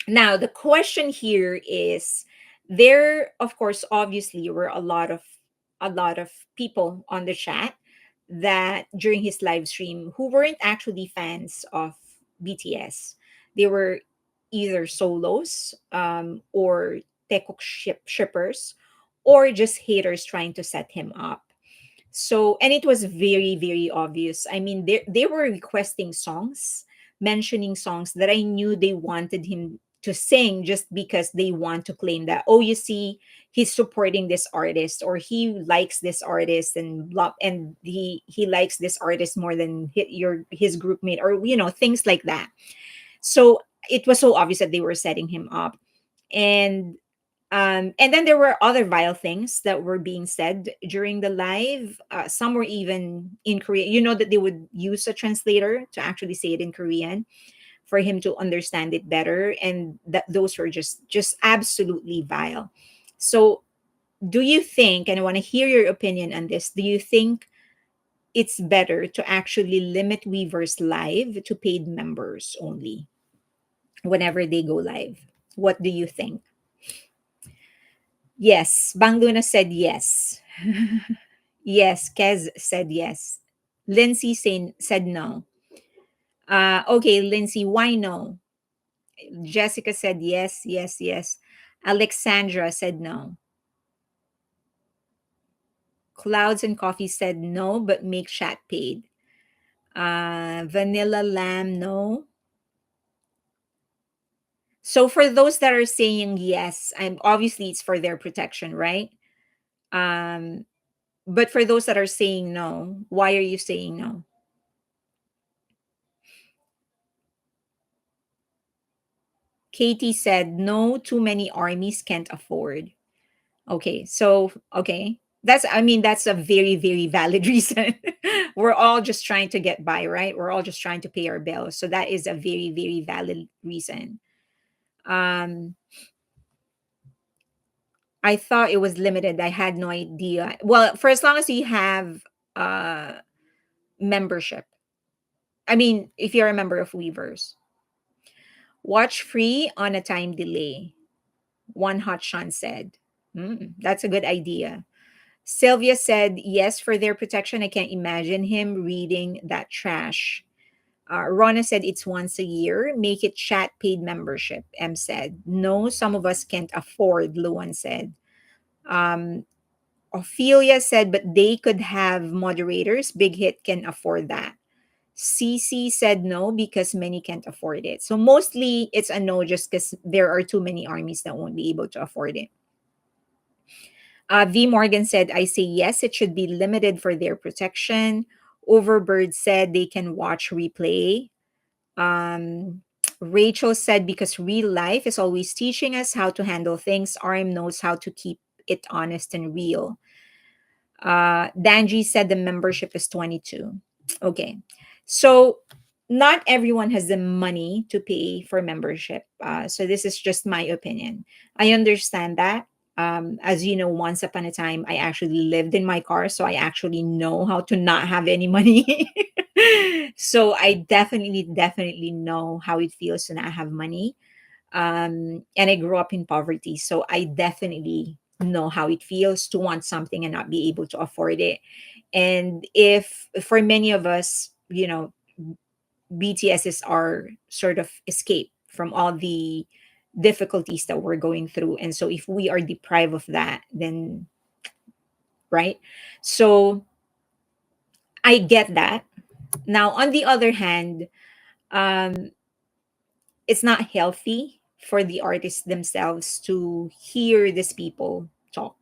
Now, the question here is, there, of course, obviously were a lot of people on the chat that during his live stream who weren't actually fans of BTS. They were either solos, or Tekok shippers, or just haters trying to set him up. So, and it was very, very obvious. I mean, they were requesting songs, mentioning songs that I knew they wanted him to sing just because they want to claim that, oh, you see, he's supporting this artist, or he likes this artist, and blah, and he likes this artist more than his group mate, or things like that. So it was so obvious that they were setting him up. And then there were other vile things that were being said during the live. Some were even in Korean. You know that they would use a translator to actually say it in Korean for him to understand it better, and that those were just absolutely vile. So, do you think? And I want to hear your opinion on this. Do you think it's better to actually limit Weverse live to paid members only whenever they go live? What do you think? Yes, Bang Luna said yes. Yes, Kez said yes. Lindsay said no. Okay, Lindsay, why no? Jessica said yes, yes, yes. Alexandra said no. Clouds and Coffee said no, but make chat paid. Vanilla Lamb, no. So for those that are saying yes, I'm obviously it's for their protection, right? Um, but for those that are saying no, why are you saying no? Katie said no, too many armies can't afford. Okay, so okay. That's I mean that's a very very valid reason. We're all just trying to get by, right? We're all just trying to pay our bills. So that is a very very valid reason. Um I thought it was limited. I had no idea. Well, for as long as you have membership. I mean, if you're a member of Weverse. Watch free on a time delay. One hot Sean said. That's a good idea. Sylvia said, yes, for their protection. I can't imagine him reading that trash. Rona said, it's once a year. Make it chat paid membership. M said, no, some of us can't afford, Luan said. Um, Ophelia said, but they could have moderators. Big Hit can afford that. CC said no because many can't afford it. So mostly it's a no just because there are too many armies that won't be able to afford it. V. Morgan said, I say yes, it should be limited for their protection. Overbird said they can watch replay. Um, Rachel said, because real life is always teaching us how to handle things, RM knows how to keep it honest and real. Danji said the membership is 22. Okay. So not everyone has the money to pay for membership. So this is just my opinion. I understand that. As you know, once upon a time, I actually lived in my car. So I actually know how to not have any money. So I definitely know how it feels to not have money. And I grew up in poverty, so I definitely know how it feels to want something and not be able to afford it. And if for many of us, BTS is our sort of escape from all the difficulties that we're going through. And so if we are deprived of that, then right. So I get that. Now on the other hand, um it's not healthy for the artists themselves to hear these people talk,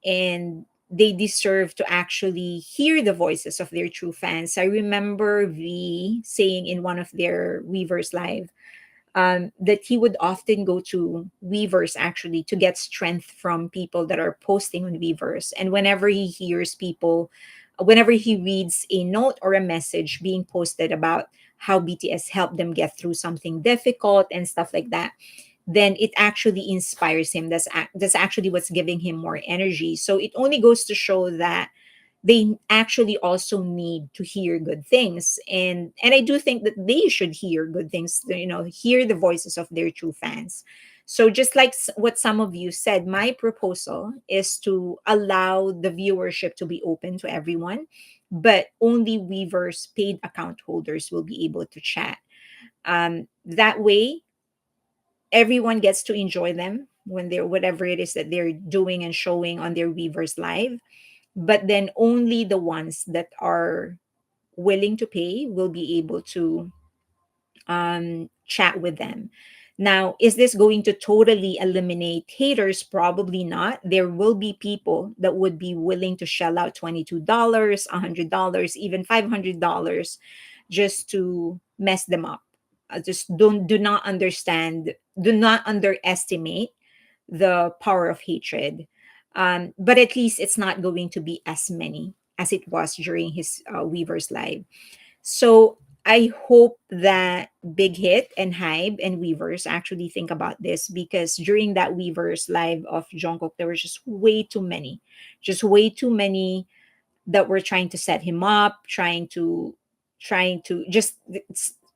and they deserve to actually hear the voices of their true fans. I remember V saying in one of their Weverse live, that he would often go to Weverse actually to get strength from people that are posting on Weverse. And whenever he reads a note or a message being posted about how BTS helped them get through something difficult and stuff like that, then it actually inspires him. That's actually what's giving him more energy. So it only goes to show that they actually also need to hear good things, and I do think that they should hear good things, hear the voices of their true fans. So just like what some of you said, my proposal is to allow the viewership to be open to everyone, but only Weverse paid account holders will be able to chat. That way everyone gets to enjoy them when they're whatever it is that they're doing and showing on their Weverse live, but then only the ones that are willing to pay will be able to chat with them. Now, is this going to totally eliminate haters? Probably not. There will be people that would be willing to shell out $22, $100, even $500 just to mess them up. Just do not understand, do not underestimate the power of hatred. But at least it's not going to be as many as it was during his Weaver's live. So I hope that Big Hit and Hybe and Weavers actually think about this, because during that Weavers live of Jungkook, there were just way too many that were trying to set him up, trying to just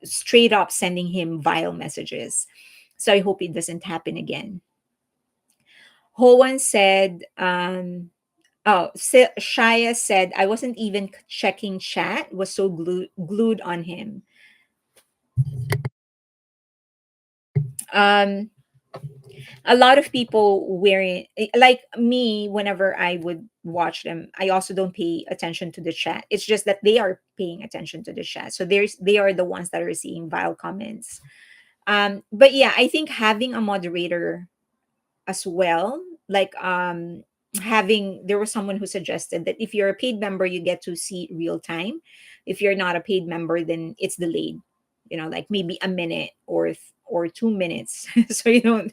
straight up sending him vile messages. So I hope it doesn't happen again. Hoan said, Shaya said, I wasn't even checking chat, was so glued on him. Um, a lot of people wearing, like me, whenever I would watch them, I also don't pay attention to the chat. It's just that they are paying attention to the chat. So they are the ones that are seeing vile comments. But yeah, I think having a moderator as well, like having there was someone who suggested that if you're a paid member you get to see real time. If you're not a paid member, then it's delayed, like maybe a minute or 2 minutes. So you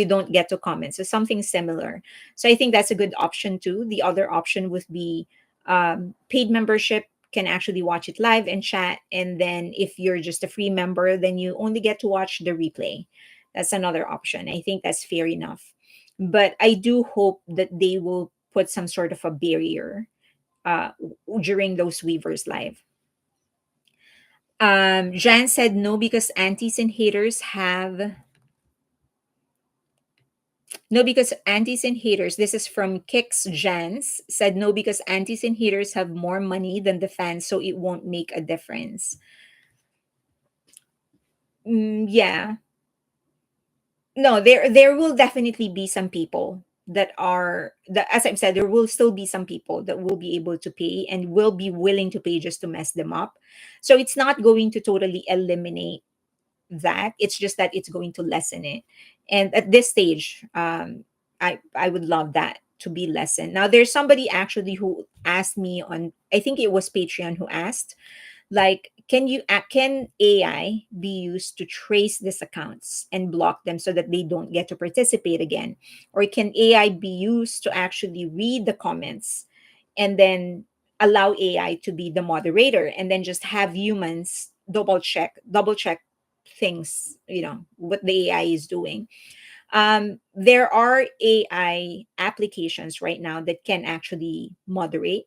don't get to comment, so something similar. So I think that's a good option too. The other option would be paid membership can actually watch it live and chat, and then if you're just a free member, then you only get to watch the replay. That's another option. I think that's fair enough. But I do hope that they will put some sort of a barrier during those Weavers live. Jan said no because antis and haters have no because antis and haters. This is from Kix Jans said no because antis and haters have more money than the fans, so it won't make a difference. Yeah, no, there will definitely be some people that are that, as I've said, there will still be some people that will be able to pay and will be willing to pay just to mess them up. So it's not going to totally eliminate that. It's just that it's going to lessen it. And at this stage, I would love that to be lessened. Now there's somebody actually who asked me on, I think it was Patreon, who asked, like, can AI be used to trace these accounts and block them so that they don't get to participate again? Or can AI be used to actually read the comments and then allow AI to be the moderator, and then just have humans double check things, what the AI is doing? There are AI applications right now that can actually moderate.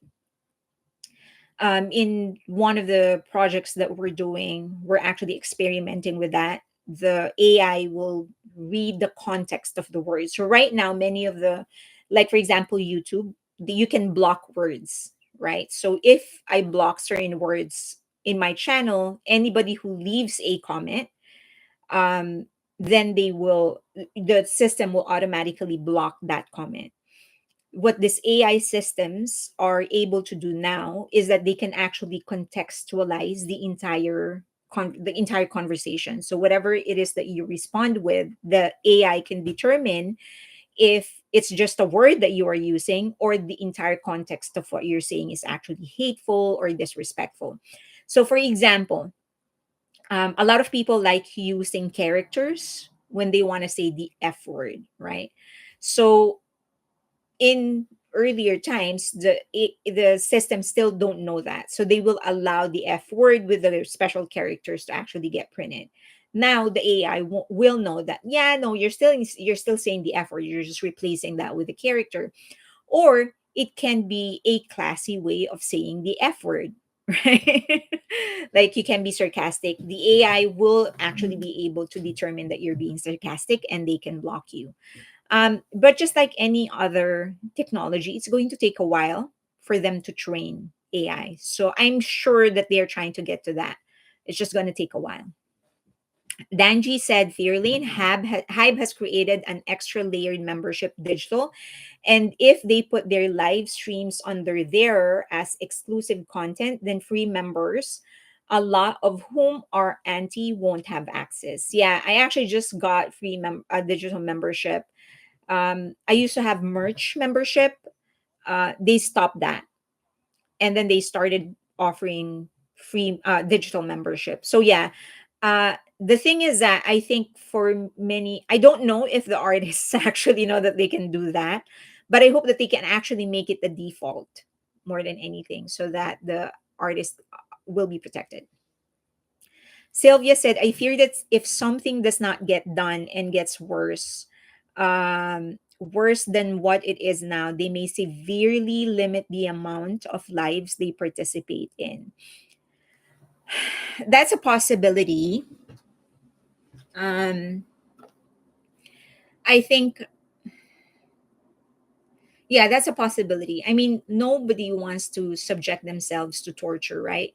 In one of the projects that we're doing, we're actually experimenting with that. The AI will read the context of the words. So right now, many of the, like for example, YouTube, you can block words, right? So if I block certain words in my channel, anybody who leaves a comment, um, then the system will automatically block that comment. What these AI systems are able to do now is that they can actually contextualize the entire conversation. So whatever it is that you respond with, the AI can determine if it's just a word that you are using or the entire context of what you're saying is actually hateful or disrespectful. So for example, a lot of people like using characters when they want to say the F word, right? So in earlier times, the system still don't know that, so they will allow the F word with the special characters to actually get printed. Now the AI will know that, yeah, no, you're still saying the F word, you're just replacing that with a character. Or it can be a classy way of saying the F word, right? Like you can be sarcastic. The AI will actually be able to determine that you're being sarcastic and they can block you. But just like any other technology, it's going to take a while for them to train AI. So I'm sure that they're trying to get to that. It's just going to take a while. Danji said Fairlane Hive has created an extra layered membership digital. And if they put their live streams under there as exclusive content, then free members, a lot of whom are anti, won't have access. Yeah, I actually just got a digital membership. I used to have merch membership. They stopped that, and then they started offering free digital membership. So yeah, the thing is that I think for many, I don't know if the artists actually know that they can do that, but I hope that they can actually make it the default more than anything, so that the artist will be protected. Sylvia said, I fear that if something does not get done and gets worse, worse than what it is now, they may severely limit the amount of lives they participate in. That's a possibility. Um, I think, yeah, that's a possibility. I mean, nobody wants to subject themselves to torture, right?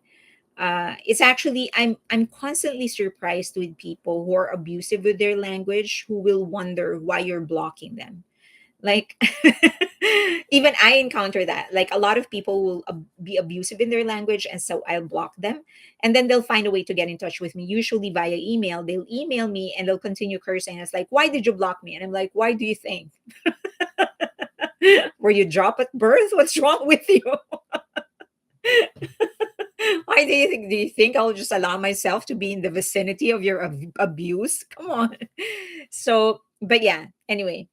It's actually, I'm constantly surprised with people who are abusive with their language, who will wonder why you're blocking them. Like, even I encounter that. Like, a lot of people will be abusive in their language, and so I'll block them. And then they'll find a way to get in touch with me, usually via email. They'll email me and they'll continue cursing. It's like, why did you block me? And I'm like, why do you think? Were you dropped at birth? What's wrong with you? Why do you think? Do you think I'll just allow myself to be in the vicinity of your abuse? Come on. So, but yeah. Anyway,